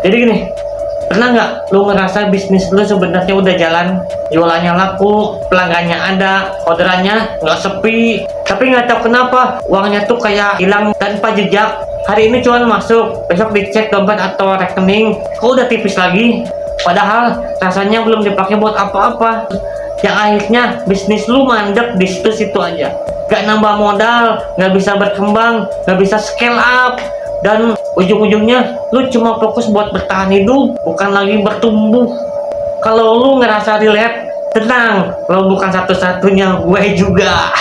Jadi gini, pernah nggak lu ngerasa bisnis lu sebenarnya udah jalan, jualannya laku, pelanggannya ada, orderannya nggak sepi, tapi nggak tahu kenapa uangnya tuh kayak hilang tanpa jejak. Hari ini cuan masuk, besok dicek dompet atau rekening, kok udah tipis lagi. Padahal rasanya belum dipakai buat apa-apa. Yang akhirnya bisnis lu mandek di situ-situ aja. Gak nambah modal, gak bisa berkembang, gak bisa scale up, dan ujung-ujungnya lu cuma fokus buat bertahan hidup, bukan lagi bertumbuh. Kalau lu ngerasa relate, tenang, lo bukan satu-satunya, gue juga.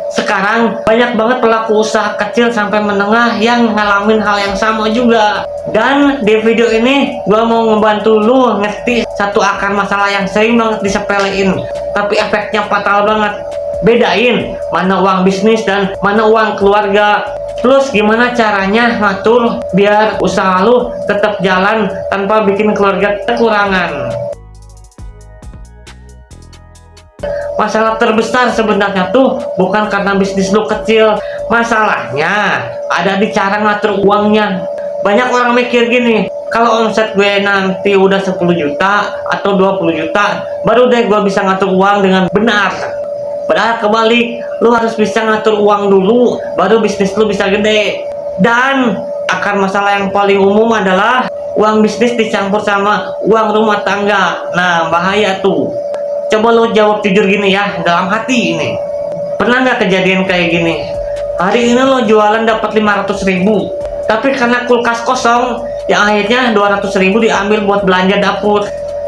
Sekarang banyak banget pelaku usaha kecil sampai menengah yang ngalamin hal yang sama juga. Dan di video ini gue mau ngebantu lu ngerti satu akar masalah yang sering banget disepelein, tapi efeknya fatal banget. Bedain mana uang bisnis dan mana uang keluarga. Plus gimana caranya ngatur biar usaha lu tetap jalan tanpa bikin keluarga kekurangan. Masalah terbesar sebenarnya tuh bukan karena bisnis lu kecil. Masalahnya ada di cara ngatur uangnya. Banyak orang mikir gini, kalau omset gue nanti udah 10 juta atau 20 juta, baru deh gue bisa ngatur uang dengan benar. Padahal kebalik, lu harus bisa ngatur uang dulu, baru bisnis lu bisa gede. Dan akar masalah yang paling umum adalah uang bisnis dicampur sama uang rumah tangga. Nah, bahaya tuh. Coba lo jawab jujur gini ya, dalam hati ini. Pernah nggak kejadian kayak gini? Hari ini lo jualan dapat 500.000, tapi karena kulkas kosong, yang akhirnya 200.000 diambil buat belanja dapur,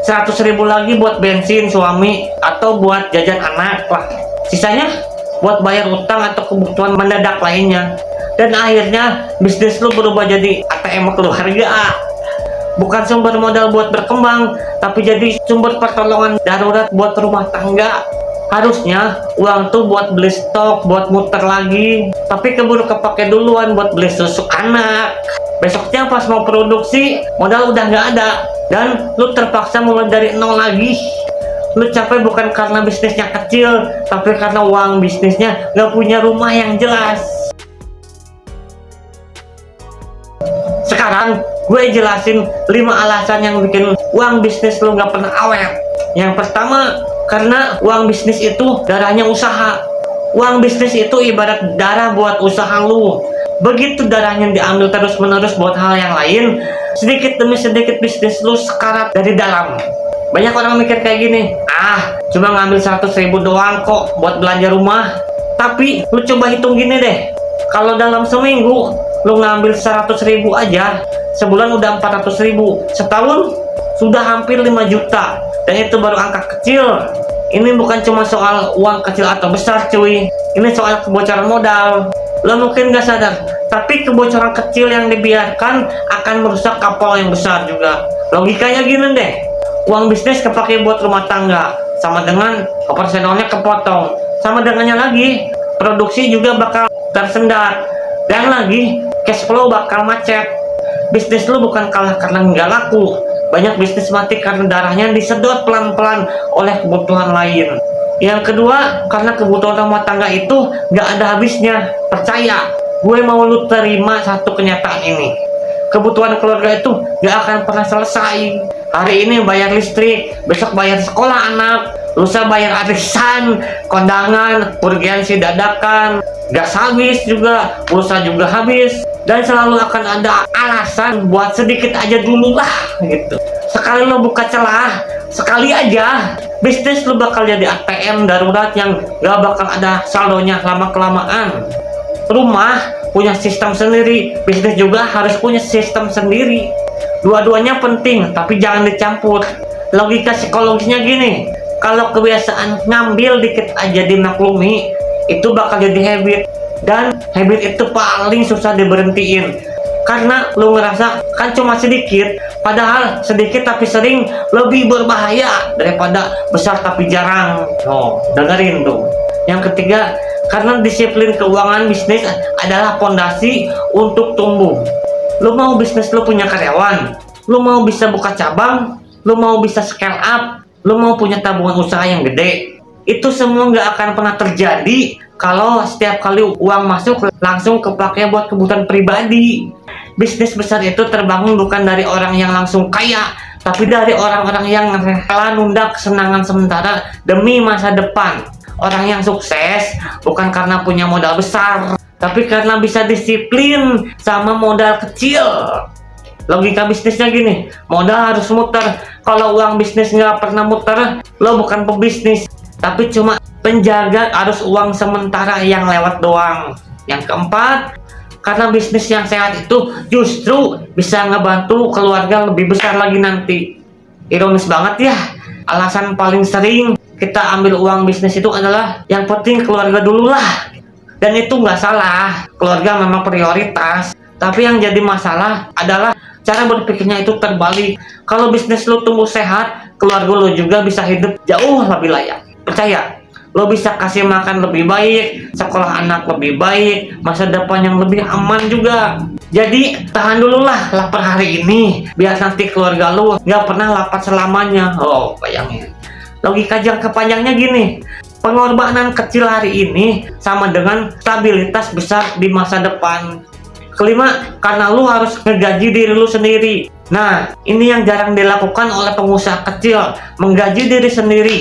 100.000 lagi buat bensin suami atau buat jajan anak lah. Sisanya buat bayar utang atau kebutuhan mendadak lainnya. Dan akhirnya bisnis lo berubah jadi ATM keluarga. Bukan sumber modal buat berkembang, tapi jadi sumber pertolongan darurat buat rumah tangga. Harusnya uang tuh buat beli stok, buat muter lagi, tapi keburu kepake duluan buat beli susu anak. Besoknya pas mau produksi, modal udah nggak ada, dan lu terpaksa mulai dari nol lagi. Lu capek bukan karena bisnisnya kecil, tapi karena uang bisnisnya nggak punya rumah yang jelas. Sekarang gue jelasin 5 alasan yang bikin uang bisnis lu nggak pernah awet. Yang pertama, karena uang bisnis itu darahnya usaha. Uang bisnis itu ibarat darah buat usaha lu. Begitu darahnya diambil terus menerus buat hal yang lain, sedikit demi sedikit bisnis lu sekarat dari dalam. Banyak orang mikir kayak gini, cuma ngambil 100.000 doang kok buat belanja rumah. Tapi lu coba hitung gini deh, kalau dalam seminggu lu ngambil 100.000 aja, sebulan udah 400.000, setahun sudah hampir 5 juta. Dan itu baru angka kecil. Ini bukan cuma soal uang kecil atau besar cuy, ini soal kebocoran modal. Lo mungkin gak sadar, tapi kebocoran kecil yang dibiarkan akan merusak kapal yang besar juga. Logikanya gini deh, uang bisnis kepake buat rumah tangga, sama dengan operasionalnya kepotong, sama dengannya lagi produksi juga bakal tersendat, dan lagi cash flow bakal macet. Bisnis lu bukan kalah karena nggak laku, banyak bisnis mati karena darahnya disedot pelan-pelan oleh kebutuhan lain. Yang kedua, karena kebutuhan rumah tangga itu nggak ada habisnya. Percaya, gue mau lu terima satu kenyataan ini, kebutuhan keluarga itu nggak akan pernah selesai. Hari ini bayar listrik, besok bayar sekolah anak, lusa bayar arisan, kondangan, urgensi dadakan, gas habis juga, pulsa juga habis. Dan selalu akan ada alasan buat sedikit aja dulu lah gitu. Sekali lo buka celah, sekali aja, bisnis lo bakal jadi ATM darurat yang gak bakal ada saldonya lama-kelamaan. Rumah punya sistem sendiri, bisnis juga harus punya sistem sendiri. Dua-duanya penting, tapi jangan dicampur. Logika psikologisnya gini, kalau kebiasaan ngambil dikit aja dimaklumi, itu bakal jadi habit. Dan habit itu paling susah diberhentiin, karena lo ngerasa kan cuma sedikit, padahal sedikit tapi sering lebih berbahaya daripada besar tapi jarang. Dengerin tuh. Yang ketiga, karena disiplin keuangan bisnis adalah fondasi untuk tumbuh. Lo mau bisnis lo punya karyawan, lo mau bisa buka cabang, lo mau bisa scale up, lo mau punya tabungan usaha yang gede, itu semua nggak akan pernah terjadi kalau setiap kali uang masuk langsung kepake buat kebutuhan pribadi. bisnis besar itu terbangun bukan dari orang yang langsung kaya, tapi dari orang-orang yang rela nunda kesenangan sementara demi masa depan. Orang yang sukses bukan karena punya modal besar, tapi karena bisa disiplin sama modal kecil. Logika bisnisnya gini, modal harus muter. Kalau uang bisnis nggak pernah muter, lo bukan pebisnis, tapi cuma penjaga arus uang sementara yang lewat doang. Yang keempat, karena bisnis yang sehat itu justru bisa ngebantu keluarga lebih besar lagi nanti. Ironis banget ya, alasan paling sering kita ambil uang bisnis itu adalah yang penting keluarga dulu lah. Dan itu nggak salah, keluarga memang prioritas. Tapi yang jadi masalah adalah cara berpikirnya itu terbalik. Kalau bisnis lo tumbuh sehat, keluarga lo juga bisa hidup jauh lebih layak. Percaya, lo bisa kasih makan lebih baik, sekolah anak lebih baik, masa depan yang lebih aman juga. Jadi tahan dulu lah lapar hari ini, biar nanti keluarga lo nggak pernah lapar selamanya. Oh, bayangin. Logika jangka panjangnya gini, pengorbanan kecil hari ini sama dengan stabilitas besar di masa depan. Kelima, karena lu harus ngegaji diri lu sendiri. Nah, ini yang jarang dilakukan oleh pengusaha kecil, menggaji diri sendiri.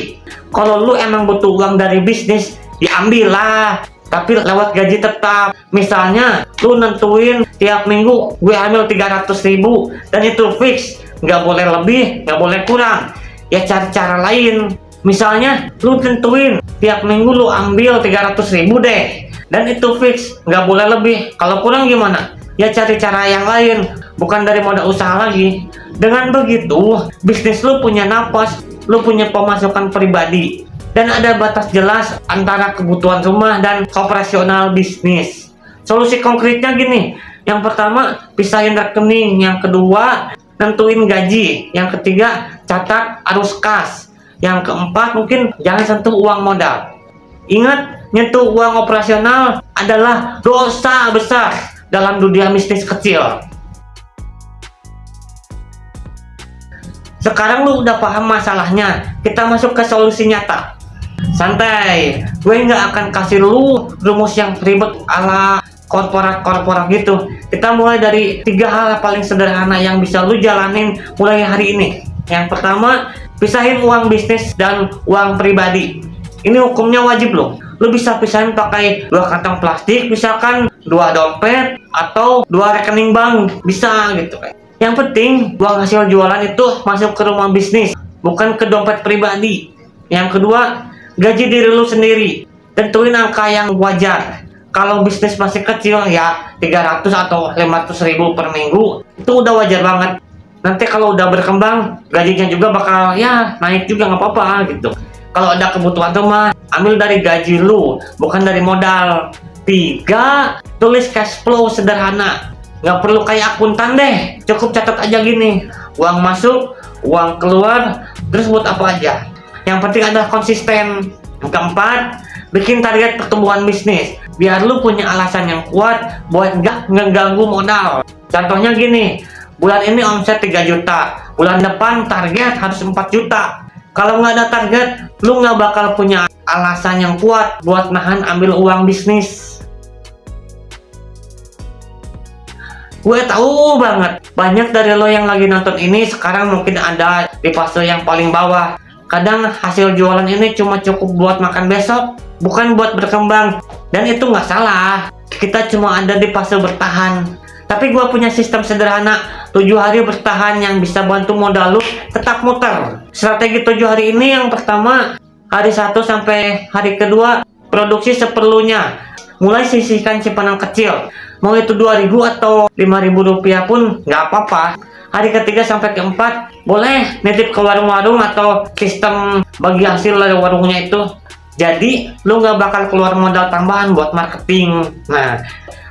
Kalau lu emang butuh uang dari bisnis, diambil lah, tapi lewat gaji tetap. Misalnya, lu nentuin tiap minggu gue ambil 300.000 dan itu fix, nggak boleh lebih, nggak boleh kurang. Ya cari cara lain. Misalnya, lu tentuin tiap minggu lu ambil 300.000 deh. Dan itu fix, nggak boleh lebih. Kalau kurang gimana? Ya cari cara yang lain, bukan dari modal usaha lagi. Dengan begitu, bisnis lu punya napas, lu punya pemasukan pribadi, dan ada batas jelas antara kebutuhan rumah dan operasional bisnis. Solusi konkretnya gini, yang pertama, pisahin rekening. Yang kedua, nentuin gaji. Yang ketiga, catat arus kas. Yang keempat, mungkin jangan sentuh uang modal. Ingat, nyentuh uang operasional adalah dosa besar dalam dunia bisnis kecil. Sekarang lu udah paham masalahnya, kita masuk ke solusi nyata. Santai, gue nggak akan kasih lu rumus yang ribet ala korporat gitu. Kita mulai dari 3 hal paling sederhana yang bisa lu jalanin mulai hari ini. Yang pertama, pisahin uang bisnis dan uang pribadi. Ini hukumnya wajib loh. Lu bisa pisahin pakai 2 kantong plastik, misalkan 2 dompet atau 2 rekening bank, bisa gitu kan. Yang penting uang hasil jualan itu masuk ke rumah bisnis, bukan ke dompet pribadi. Yang kedua, gaji diri lu sendiri. Tentuin angka yang wajar. Kalau bisnis masih kecil ya 300 atau 500.000 per minggu, itu udah wajar banget. Nanti kalau udah berkembang, gajinya juga bakal ya naik juga, nggak apa-apa gitu. Kalau ada kebutuhan rumah, ambil dari gaji lu, bukan dari modal. 3, tulis cash flow sederhana. Nggak perlu kayak akuntan deh, cukup catat aja gini. Uang masuk, uang keluar, terus buat apa aja. Yang penting adalah konsisten. Keempat, bikin target pertumbuhan bisnis. Biar lu punya alasan yang kuat buat nggak ngeganggu modal. Contohnya gini, bulan ini omset 3 juta, bulan depan target harus 4 juta. Kalau nggak ada target, lu nggak bakal punya alasan yang kuat buat nahan ambil uang bisnis. Gue tahu banget, banyak dari lo yang lagi nonton ini sekarang mungkin ada di fase yang paling bawah. Kadang hasil jualan ini cuma cukup buat makan besok, bukan buat berkembang. Dan itu nggak salah, kita cuma ada di fase bertahan. Tapi gue punya sistem sederhana, 7 hari bertahan yang bisa bantu modal lu tetap muter. Strategi 7 hari ini, yang pertama, hari 1 sampai hari kedua, produksi seperlunya. Mulai sisihkan simpanan kecil. Mau itu 2.000 atau 5.000 rupiah pun nggak apa-apa. Hari ketiga sampai keempat, boleh nitip ke warung-warung atau sistem bagi hasil dari warungnya itu. Jadi, lu nggak bakal keluar modal tambahan buat marketing. Nah,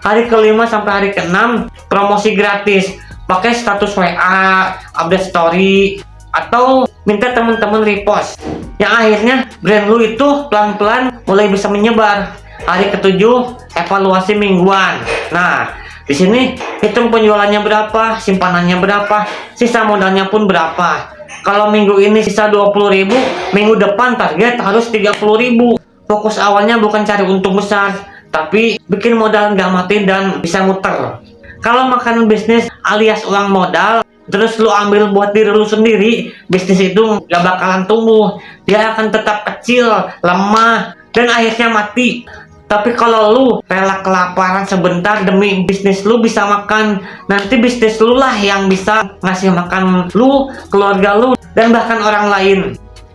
hari kelima sampai hari keenam, promosi gratis. Pakai status WA, update story, atau minta teman-teman repost. Yang akhirnya brand lu itu pelan-pelan mulai bisa menyebar. Hari ketujuh, evaluasi mingguan. Nah, di sini hitung penjualannya berapa, simpanannya berapa, sisa modalnya pun berapa. Kalau minggu ini sisa 20.000, minggu depan target harus 30.000. Fokus awalnya bukan cari untung besar, tapi bikin modal nggak mati dan bisa muter. Kalau makan bisnis alias uang modal, terus lu ambil buat diri lu sendiri, bisnis itu gak bakalan tumbuh. Dia akan tetap kecil, lemah, dan akhirnya mati. Tapi kalau lu rela kelaparan sebentar demi bisnis lu bisa makan, nanti bisnis lu lah yang bisa ngasih makan lu, keluarga lu, dan bahkan orang lain.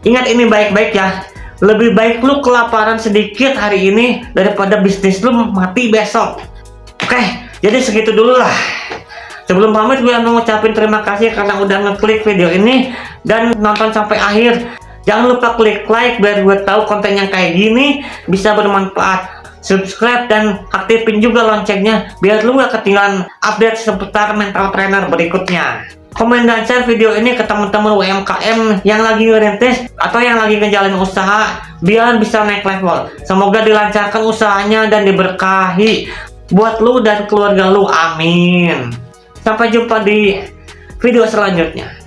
Ingat ini baik-baik ya. Lebih baik lu kelaparan sedikit hari ini daripada bisnis lu mati besok. Oke, jadi segitu dulu lah. Sebelum pamit, gue mau ngucapin terima kasih karena udah ngeklik video ini dan nonton sampai akhir. Jangan lupa klik like biar gue tahu konten yang kayak gini bisa bermanfaat. Subscribe dan aktifin juga loncengnya biar lu gak ketinggalan update seputar mental trainer berikutnya. Komen dan share video ini ke teman-teman UMKM yang lagi ngerintis atau yang lagi ngejalanin usaha biar bisa naik level. Semoga dilancarkan usahanya dan diberkahi buat lu dan keluarga lu, amin. Sampai jumpa di video selanjutnya.